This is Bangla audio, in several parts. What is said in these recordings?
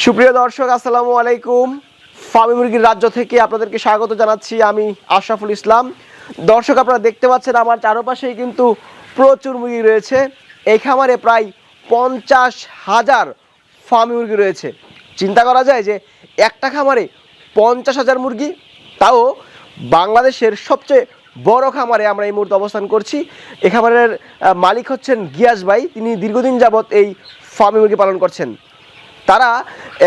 সুপ্রিয় দর্শক, আসসালামু আলাইকুম। ফার্মি মুরগির রাজ্য থেকে আপনাদেরকে স্বাগত জানাচ্ছি। আমি আশরাফুল ইসলাম। দর্শক, আপনারা দেখতে পাচ্ছেন আমার চারপাশেই কিন্তু প্রচুর মুরগি রয়েছে। এই খামারে প্রায় 50,000 ফার্মি মুরগি রয়েছে। চিন্তা করা যায় যে একটা খামারে 50,000 মুরগি, তাও বাংলাদেশের সবচেয়ে বড় খামারে আমরা এই মুহূর্তে অবস্থান করছি। এই খামারের মালিক হচ্ছেন গিয়াস ভাই। তিনি দীর্ঘদিন যাবৎ এই ফার্মি মুরগি পালন করছেন। তারা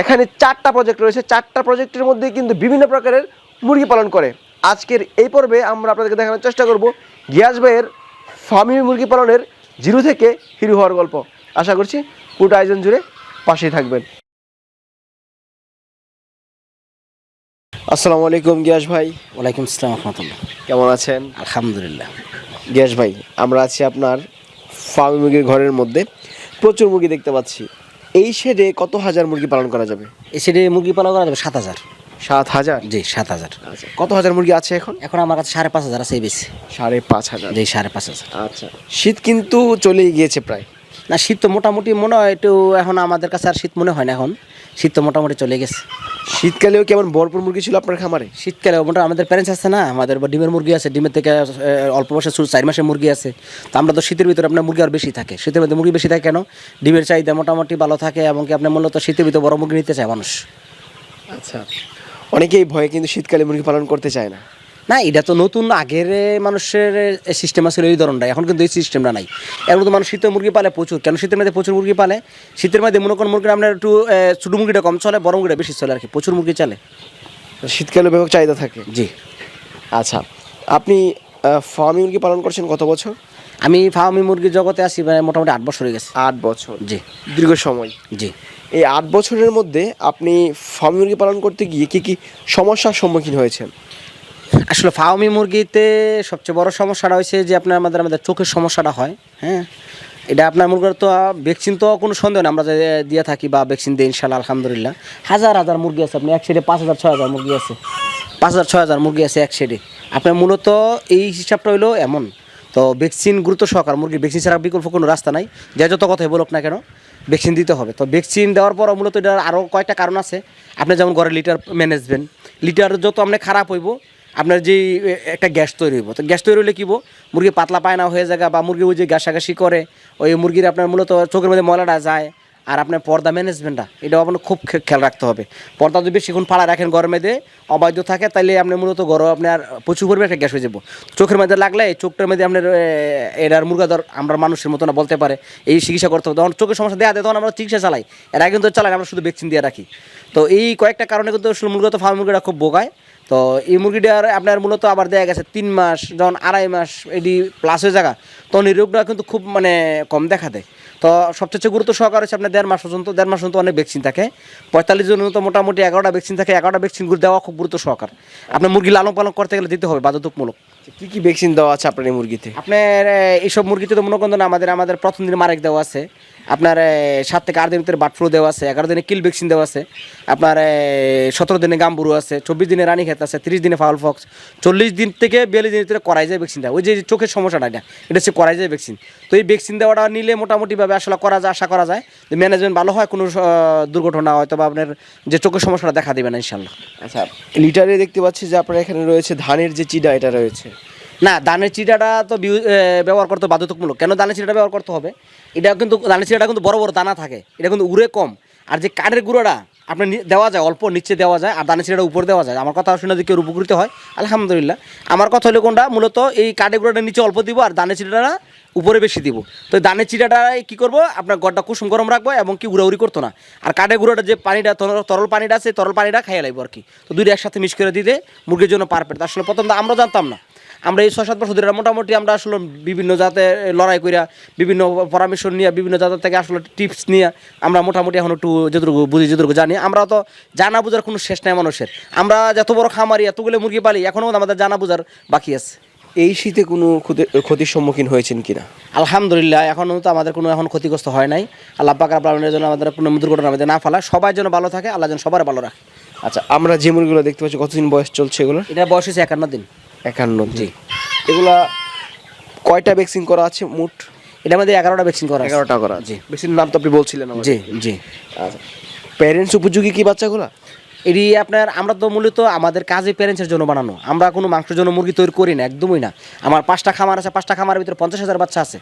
এখানে 4টা প্রজেক্ট রয়েছে। 4টা প্রজেক্টের মধ্যে কিন্তু বিভিন্ন প্রকারের মুরগি পালন করে। আজকের এই পর্বে আমরা আপনাদেরকে দেখানোর চেষ্টা করব গিয়াস ভাইয়ের ফার্মি মুরগি পালনের জিরো থেকে হিরো হওয়ার গল্প। আশা করছি পুরো আয়োজন জুড়ে পাশেই থাকবেন। আসসালামু আলাইকুম গিয়াস ভাই। ওয়ালাইকুম আসসালাম রহমতুল্লাহ। কেমন আছেন? আলহামদুলিল্লাহ। গিয়াস ভাই, আমরা আছি আপনার ফার্মি মুরগির ঘরের মধ্যে। প্রচুর মুরগি দেখতে পাচ্ছি। এই শেডে কত হাজার মুরগি পালন করা যাবে? এই সেটে মুরগি পালন করা যাবে 7,000। 7,000? জি 7,000। আচ্ছা, কত হাজার মুরগি আছে এখন? এখন আমার কাছে 5,500 আছে, এই বেশি। 5,500? জি 5,500। আচ্ছা, শীত কিন্তু চলেই গিয়েছে প্রায়। না, শীত তো মোটামুটি মনে হয় একটু, এখন আমাদের কাছে আর শীত মনে হয় না। এখন শীত তো মোটামুটি চলে গেছে। শীতকালেও কেমন ভরপুর মুরগি ছিল আপনার খামারে? শীতকালে মোটামুটি আমাদের প্যারেন্টস আছে না, আমাদের ডিমের মুরগি আছে, ডিমের থেকে অল্প বয়সে 4 মাসের মুরগি আছে। তো আমরা তো শীতের ভিতরে আপনার মুরগি আর বেশি থাকে। শীতের মধ্যে মুরগি বেশি থাকে কেন? ডিমের চাহিদা মোটামুটি ভালো থাকে, এবং কি আপনার মূলত শীতের ভিতরে বড় মুরগি নিতে চায় মানুষ। আচ্ছা, অনেকেই ভয়ে কিন্তু শীতকালে মুরগি পালন করতে চায় না। না, এটা তো নতুন। আগের মানুষের সিস্টেম আছে এই ধরনটা, এখন কিন্তু এই সিস্টেমটা নাই। এখন তো মানুষ শীতের মুরগি পালে প্রচুর। কেন শীতের মধ্যে প্রচুর মুরগি পালে? শীতের মধ্যে মনে করেন মুরগিটা আপনার একটু ছোটো মুরগিটা কম চলে, বড় মুরগিটা বেশি চলে আর কি। প্রচুর মুরগি চলে, শীতকালে ব্যাপক চাহিদা থাকে। জি। আচ্ছা, আপনি ফার্মি মুরগি পালন করছেন কত বছর? আমি ফার্মি মুরগির জগতে আসি মোটামুটি 8 বছর হয়ে গেছে। 8 বছর? জি। দীর্ঘ সময়। জি। এই 8 বছরের মধ্যে আপনি ফার্মি মুরগি পালন করতে গিয়ে কী কী সমস্যার সম্মুখীন হয়েছেন? আসলে ফার্মি মুরগিতে সবচেয়ে বড় সমস্যাটা হয়েছে যে আপনার আমাদের চোখের সমস্যাটা হয়। হ্যাঁ, এটা আপনার মুরগির তো ভ্যাকসিন তো কোনো সন্দেহ না, আমরা যে দিয়ে থাকি বা ভ্যাকসিন দিই ইনশাল্লাহ আলহামদুলিল্লাহ। হাজার হাজার মুরগি আছে, আপনি এক সাইডে 5,000-6,000 মুরগি আছে। 5,000-6,000 মুরগি আছে এক সাইডে। আপনার মূলত এই হিসাবটা হইলো এমন। তো ভ্যাকসিন গুরুত্ব সহকার, মুরগির ভ্যাকসিন ছাড়া বিকল্প কোনো রাস্তা নাই। যে যত কথাই বলুক না কেন, ভ্যাকসিন দিতে হবে। তো ভ্যাকসিন দেওয়ার পরও মূলত এটার আরও কয়েকটা কারণ আছে। আপনি যেমন ঘরে লিটার ম্যানেজমেন্ট, লিটার যত আপনি খারাপ হইব, আপনার যে একটা গ্যাস তৈরি হইব। তো গ্যাস তৈরি হলে কী মুরগি পাতলা পায়না হয়ে যায়, বা মুরগি ওই যে ঘাসাঘাসি করে, ওই মুরগির আপনার মূলত চোখের মধ্যে ময়লাটা যায়। আর আপনার পর্দা ম্যানেজমেন্টটা, এটাও আপনার খুব খেয়াল রাখতে হবে। পর্দা যদি বেশিক্ষণ ফাড়া রাখেন ঘরের মধ্যে অবাধ্য থাকে, তাহলে আপনি মূলত ঘরও আপনার প্রচুর পরিমাণে একটা গ্যাস হয়ে যাব। চোখের মধ্যে লাগলে চোখটার মধ্যে আপনার এটার মুরগাদর আমরা মানুষের মতো না বলতে পারে, এই চিকিৎসা করতে হবে। তখন চোখের সমস্যা দেওয়া দেয়, তখন আমরা চিকিৎসা চালাই। এর আগে কিন্তু চালাই আমরা শুধু ভ্যাকসিন দিয়ে রাখি। তো এই কয়েকটা কারণে কিন্তু মুরগা তো ফার্ম মুরগিটা খুব বোকায়। তো এই মুরগিটার আপনার মূলত আবার দেয়া গেছে 3 মাস, যখন 2.5 মাস এটি প্লাস হয়ে জায়গা, তখন এই রোগটা কিন্তু খুব কম দেখা দেয়। তো সবচেয়ে গুরুত্ব সহকার হচ্ছে আপনার 1.5 মাস পর্যন্ত। 1.5 মাস পর্যন্ত অনেক ভ্যাকসিন থাকে। 45 জনের মতো মোটামুটি 11টা ভ্যাকসিন থাকে। 11টা ভ্যাকসিনগুলো দেওয়া খুব গুরুত্ব সহকার। আপনার মুরগি লালন পালন করতে গেলে দিতে হবে বাধ্যতামূলক। কী কী ভ্যাকসিন দেওয়া আছে আপনার এই মুরগিতে? আপনার এইসব মুরগিতে তো মনে করেন আমাদের প্রথম দিনে মারেক দেওয়া আছে। আপনার 7 থেকে 8 দিনের ভিতরে বার্ড ফ্লু দেওয়া আছে। 11 দিনে কিল ভ্যাকসিন দেওয়া আছে। আপনার 17 দিনে গাম্বুরু আছে। 24 দিনে রানী খেত আছে। 30 দিনে ফাউল ফক্স। 40 দিন থেকে 42 দিনের ভিতরে করাই যায় ভ্যাকসিন দেওয়া। ওই যে চোখের সমস্যাটা, এটা হচ্ছে করাই যায় ভ্যাকসিন। তো এই ভ্যাকসিন দেওয়াটা নিলে মোটামুটিভাবে আসলে করা যায়, আশা করা যায় যে ম্যানেজমেন্ট ভালো হয়, কোনো দুর্ঘটনা হয়তো বা আপনার যে চোখের সমস্যাটা দেখা দেবে না ইনশাল্লাহ। আচ্ছা, লিটারে দেখতে পাচ্ছি যে আপনার এখানে রয়েছে ধানের যে চিডা, এটা রয়েছে। না, ধানের চিটাটা তো ব্যবহার করতে বাধ্যতামূলক। কেন ধানের চিটাটা ব্যবহার করতে হবে? এটা কিন্তু ধানের চিটাটা কিন্তু বড় বড় দানা থাকে, এটা কিন্তু উড়ে কম। আর যে কাঠের গুঁড়োটা আপনার দেওয়া যায়, অল্প নিচে দেওয়া যায়, আর ধানের চিটাটা উপর দেওয়া যায়। আমার কথা শুনে যদি কেউ উপকৃত হয় আলহামদুলিল্লাহ। আমার কথা হলো কোনটা, মূলত এই কাঠের গুঁড়োটা নিচে অল্প দিব, আর ধানের চিটাটা উপরে বেশি দিব। তো ধানের চিটাটাই কী করবো, আপনার গড়টা কুসুম গরম রাখবো, এবং কি উড়াউড়ি করতো না। আর কাঠের গুঁড়োটা যে পানিটা তরল পানিটা আছে, তরল পানিটা খাইয়ে লাগবো আর কি। তো দুইটা একসাথে মিক্স করে দিতে মুরগির জন্য পারফেক্ট। আসলে প্রথম তো আমরা জানতাম না। আমরা এই 6-7 বছর ধরে মোটামুটি আমরা আসলে বিভিন্ন জাতে লড়াই করিয়া, বিভিন্ন পরামর্শ নিয়ে, বিভিন্ন জাতের থেকে আসলে টিপস নিয়ে আমরা মোটামুটি এখন একটু যতটুকু বুঝি, যতটুকু জানি। আমরা তো জানা বোঝার কোনো শেষ নাই মানুষের। আমরা যত বড় খামারি, এতগুলো মুরগি পালি, এখনও আমাদের জানা বোঝার বাকি আছে। এই শীতে কোনো ক্ষতির সম্মুখীন হয়েছেন কিনা? আলহামদুলিল্লাহ, এখনও তো আমাদের কোনো ক্ষতিগ্রস্ত হয় নাই। আল্লাহ পাক রব্বুল আলামিনের জন্য আমাদের কোনো দুর্ঘটনা আমাদের না ফেলা, সবাই যেন ভালো থাকে, আল্লাহ যেন সবার ভালো রাখে। আচ্ছা, আমরা যে মুরগিগুলো দেখতে পাচ্ছি কতদিন বয়স চলছে এগুলো? এটা বয়স হচ্ছে 51 দিন। 51? জি। এগুলা কয়টা ভ্যাকসিন করা আছে মোট? এটার মধ্যে 11টা ভ্যাকসিন করা আছে। 11টা করা? জি। ভ্যাকসিনের নাম তো আপনি বলছিলেন আমাকে। জি জি। আচ্ছা, প্যারেন্টস উপযোগী কি বাচ্চাগুলো? এটি আপনার আমরা তো মূলত আমাদের কাজে প্যারেন্টসের জন্য বানানো, আমরা কোনো মাংসের জন্য মুরগি তৈরি করি না, একদমই না। আমার 5টা খামার আছে, 5টা খামারের ভিতরে 50,000 বাচ্চা আছে।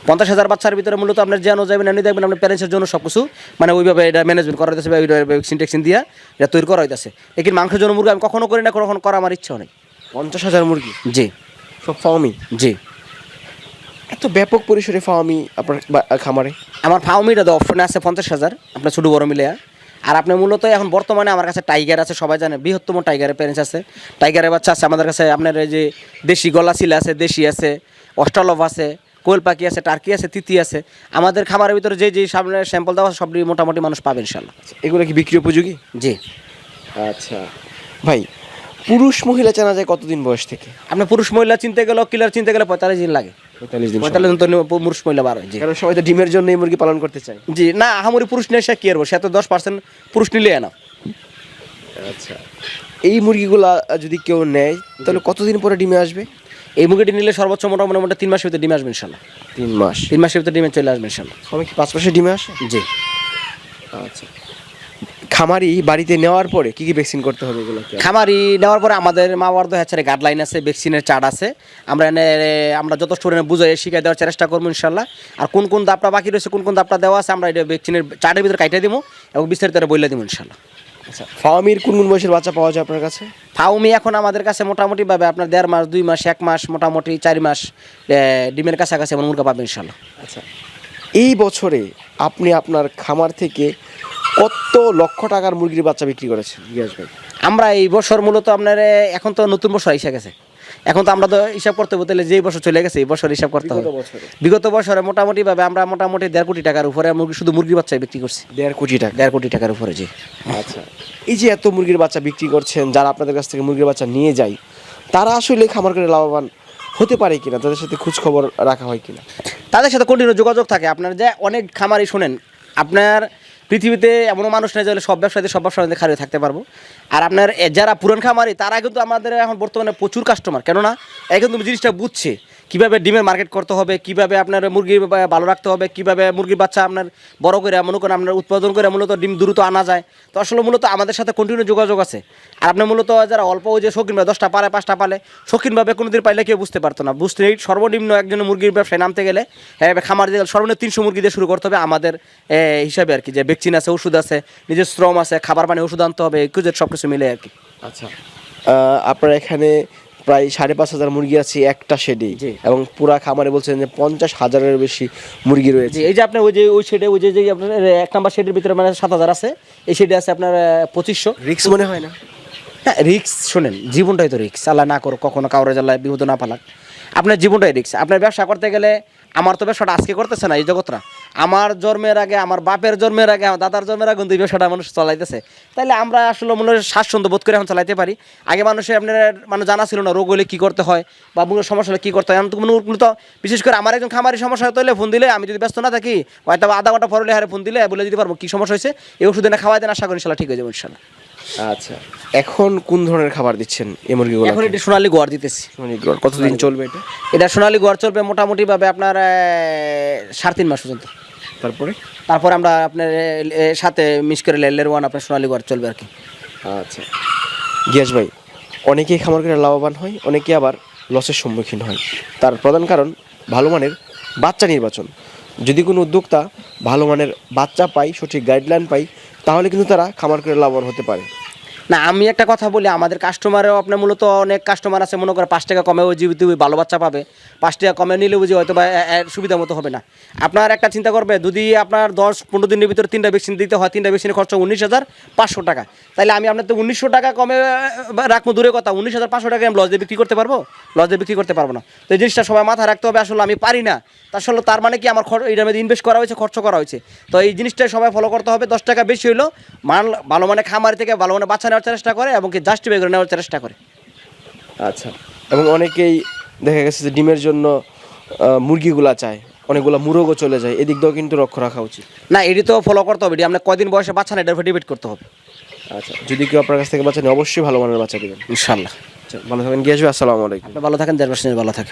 50,000 বাচ্চার ভিতরে মূলত আপনার যেন যাবেন এমনি দেখবেন আপনার প্যারেন্টসের জন্য সব কিছু মানে ওইভাবে এটা ম্যানেজমেন্ট করা হইতেছে বা ভ্যাকসিন ট্যাক্সিন দিয়া এটা তৈরি করা হইতেছে। লেকিন মাংসের জন্য মুরগি আমি কখনো করি না, কখনো করা আমার ইচ্ছাও নেই। 50,000 মুরগি জি সব ফার্মি? জি। এত ব্যাপক পরিসরে ফার্মি আপনার খামারে? আমার ফার্মিটা তো অপশনে আছে 50,000 আপনার ছোটো বড় মিলে। আর আপনার মূলত এখন বর্তমানে আমার কাছে টাইগার আছে, সবাই জানে বৃহত্তম টাইগারের প্যারেন্টস আছে, টাইগারের বাচ্চা আছে আমাদের কাছে। আপনার এই যে দেশি গলা চিলা আছে, দেশি আছে, অস্ট্রালভ আছে, কোয়েল পাখি আছে, টার্কি আছে, তিতি আছে। আমাদের খামারের ভিতরে যে সামনে স্যাম্পল দেওয়া আছে সবই মোটামুটি মানুষ পাবে ইনশাল্লাহ। এগুলো কি বিক্রি উপযোগী? জি। আচ্ছা ভাই, পুরুষ মহিলা চেনা যায় কতদিন বয়স থেকে? আপনার পুরুষ মহিলা চিনতে গেলে, কিলার চিনতে গেলে 45 দিন লাগে। 45 দিন? 45 দিন তো পুরুষ মহিলা বার হয়। জি, কারণ সবাই তো ডিমের জন্য এই মুরগি পালন করতে চায়। জি না, আহামরি পুরুষ নিয়ে সে কি করবো, সে তো 10% পুরুষ নিলে না। আচ্ছা, এই মুরগিগুলা যদি কেউ নেয় তাহলে কতদিন পরে ডিমে আসবে? এই মুরগিটি নিলে সর্বোচ্চ মোটামুটি 3 মাসের ভিতরে ডিমে আসবে ইনশাল্লাহ। 3 মাস? 3 মাসের ভিতরে ডিমে চলে আসবে ইনশাল্লাহ। সবাই কি 5 মাসে ডিমে আসে? জি। আচ্ছা, খামারি বাড়িতে নেওয়ার পরে কি কি ভ্যাকসিন করতে হবে এগুলোকে? খামারি নেওয়ার পরে আমাদের মা বাবার হ্যাচারে গাইডলাইন আছে, ভ্যাকসিনের চার্ট আছে। আমরা যথেষ্ট বুঝাই শিখিয়ে দেওয়ার চেষ্টা করবো ইনশাল্লাহ। আর কোন কোন দাপটা বাকি রয়েছে, কোন কোন দাপটা দেওয়া আছে আমরা এটা ভ্যাকসিনের চার্টের ভিতরে কাইটে দিব এবং বিস্তারিত বলে দিব ইনশাল্লাহ। আচ্ছা, ফার্মির কোন কোন বয়সের বাচ্চা পাওয়া যায় আপনার কাছে? ফাউমি এখন আমাদের কাছে মোটামুটিভাবে আপনার 1.5 মাস, 2 মাস, 1 মাস, মোটামুটি 4 মাস ডিমের কাছাকাছি এমন মুরগা পাবে ইনশাল্লাহ। আচ্ছা, এই বছরে আপনি আপনার খামার থেকে কত লক্ষ টাকার মুরগির বাচ্চা বিক্রি করেছেন গিয়াস ভাই? আমরা এই বছর মূলত আপনার এখন তো নতুন বছর এসে গেছে, এখন তো আমরা তো হিসাব করতে বলতে যেই বছর চলে গেছে এই বছর হিসাব করতে হবে। বিগত বছরে মোটামুটিভাবে আমরা মোটামুটি 1.5 কোটি টাকার উপরে শুধু মুরগির বাচ্চা বিক্রি করছি। 1.5 কোটি টাকা? 1.5 কোটি টাকার উপরে। জি। আচ্ছা, এই যে এত মুরগির বাচ্চা বিক্রি করছেন, যারা আপনাদের কাছ থেকে মুরগির বাচ্চা নিয়ে যায় তারা আসলে খামার করে লাভবান হতে পারে কিনা, তাদের সাথে খোঁজ খবর রাখা হয় কিনা? তাদের সাথে কন্টিনিউ যোগাযোগ থাকে। আপনার যে অনেক খামারই শোনেন, আপনার পৃথিবীতে এমনও মানুষ নেই যে সব ব্যবসায়ীতে খারিয়ে থাকতে পারবো। আর আপনার যারা পুরান খামারি তারা কিন্তু আমাদের এখন বর্তমানে প্রচুর কাস্টমার, কেননা এখন তুমি জিনিসটা বুঝছে কীভাবে ডিমের মার্কেট করতে হবে, কীভাবে আপনার মুরগি ভালো রাখতে হবে, কীভাবে মুরগির বাচ্চা আপনার বড় করে মনে করেন আপনার উৎপাদন করে মূলত ডিম দ্রুত আনা যায়। তো আসলে মূলত আমাদের সাথে কন্টিনিউ যোগাযোগ আছে। আর আপনার মূলত যারা অল্প ওই যে শৌখিনভাবে 10টা পালে 5টা পালে শৌখিনভাবে কোনো দিন পাইলে কেউ বুঝতে পারতো না, বুঝতে সর্বনিম্ন একজন মুরগির ব্যবসায় নামতে গেলে খামার দিয়ে সর্বনিম্ন 300 মুরগি দিয়ে শুরু করতে হবে আমাদের হিসাবে আর কি। যে ভ্যাকসিন আছে, ওষুধ আছে, নিজের শ্রম আছে, খাবার পানি ওষুধ আনতে হবে, কুজের সব কিছু মিলে আর কি। আচ্ছা, আপনার এখানে প্রায় 5,500 মুরগি আছে একটা শেডে, এবং পুরা খামারে বলছেন যে 50,000-এর বেশি মুরগি রয়েছে। এই যে আপনার ওই শেডে ওই যে আপনার 1 নাম্বার শেডের ভিতরে মানে 7,000 আছে, এই শেডে আছে আপনার 2500। রিস্ক মনে হয় না? হ্যাঁ রিক্স, শোনেন জীবনটাই তো রিক্স, আল্লাহ না করো কখনো কাউরে জ্বালায় বিপদ না পালাক, আপনার জীবনটাই রিক্স। আপনার ব্যবসা করতে গেলে আমার তো ব্যবসাটা আজকে করতেছে না এই জগৎটা, আমার জন্মের আগে, আমার বাপের জন্মের আগে, আমার দাদার জন্মের আগে কিন্তু এই ব্যবসাটা মানুষ চালাইতেছে। তাইলে আমরা আসলে মনে হয় স্বাচ্ছন্দ্য বোধ করে এখন চালাইতে পারি। আগে মানুষের আপনার মানে জানা ছিল না রোগ হলে কী করতে হয় বা কোনো সমস্যা হলে কী করতে হয়। এখন তো মূলত বিশেষ করে আমার একজন খামারি সমস্যা হলে ফোন দিলে, আমি যদি ব্যস্ত না থাকি হয়তো আধা ঘন্টা পরে হারে ফোন দিলে বলে দিতে পারবো কী সমস্যা হয়েছে, এই ওষুধ এনে খাওয়াই দেন, আশা করি ইনশাল্লাহ ঠিক হয়ে যাবে ইনশাল্লাহ। আচ্ছা, এখন কোন ধরনের খাবার দিচ্ছেন এই মুরগিগুলো? এখন এটা সোনালী গোয়ার দিতেছি। কতদিন চলবে এটা? এটা সোনালী গোয়ার চলবে মোটামুটিভাবে আপনার 3.5 মাস পর্যন্ত। তারপরে আমরা আপনার সাথে মিক্স করে লেয়ার 1 আপনার সোনালী গোয়ার চলবে আর কি। আচ্ছা গিয়াস ভাই, অনেকেই খামার করে লাভবান হয়, অনেকে আবার লসের সম্মুখীন হয়। তার প্রধান কারণ ভালো মানের বাচ্চা নির্বাচন। যদি কোনো উদ্যোক্তা ভালো মানের বাচ্চা পায়, সঠিক গাইডলাইন পায়, তাহলে কিন্তু তারা খামার করে লাভবান হতে পারে। না আমি একটা কথা বলি, আমাদের কাস্টমারেও আপনার মূলত অনেক কাস্টমার আছে মনে করে 5 টাকা কমে ওই জীবিত ভালো বাচ্চা পাবে, 5 টাকা কমে নিলে বুঝি হয়তো বা সুবিধা মতো হবে না। আপনার একটা চিন্তা করবে, যদি আপনার 10-15 দিনের ভিতরে 3টা ভ্যাকসিন দিতে হয়, 3টা ভ্যাকসিনের খরচ 19,500 টাকা, তাহলে আমি আপনার তো 1,900 টাকা কমে রাখবো দূরে কথা, 19,500 টাকা আমি লস দিয়ে বিক্রি করতে পারবো? লস দিয়ে বিক্রি করতে পারবো না। তো এই জিনিসটা সবাই মাথায় রাখতে হবে, আসলে আমি পারি না আসলে তার মানে কি আমার এইটার মধ্যে ইনভেস্ট করা হয়েছে, খরচ করা হয়েছে। তো এই জিনিসটাই সবাই ফলো করতে হবে। 10 টাকা বেশি হইলো ভালো মানে খামারি থেকে ভালো মানে বাচ্চা নেওয়ার চেষ্টা করে এবং জাস্টিফাই করে নেওয়ার চেষ্টা করে। আচ্ছা, এবং অনেকেই দেখা গেছে যে ডিমের জন্য মুরগিগুলা চায়, অনেকগুলো মুরগও চলে যায়, এদিক দিয়েও কিন্তু লক্ষ্য রাখা উচিত। না এটি তো ফলো করতে হবে, আপনার কয়দিন বয়সে বাচ্চা না এটার উপর ডিবেট করতে হবে। আচ্ছা, যদি কেউ আপনার কাছ থেকে বাচ্চা নেয় অবশ্যই ভালো মানের বাচ্চা দেবেন ইনশাল্লাহ। আচ্ছা, ভালো থাকেন গিয়াস ভাই, আসসালামু আলাইকুম। আপনি ভালো থাকেন, দেশ ভালো থাকে।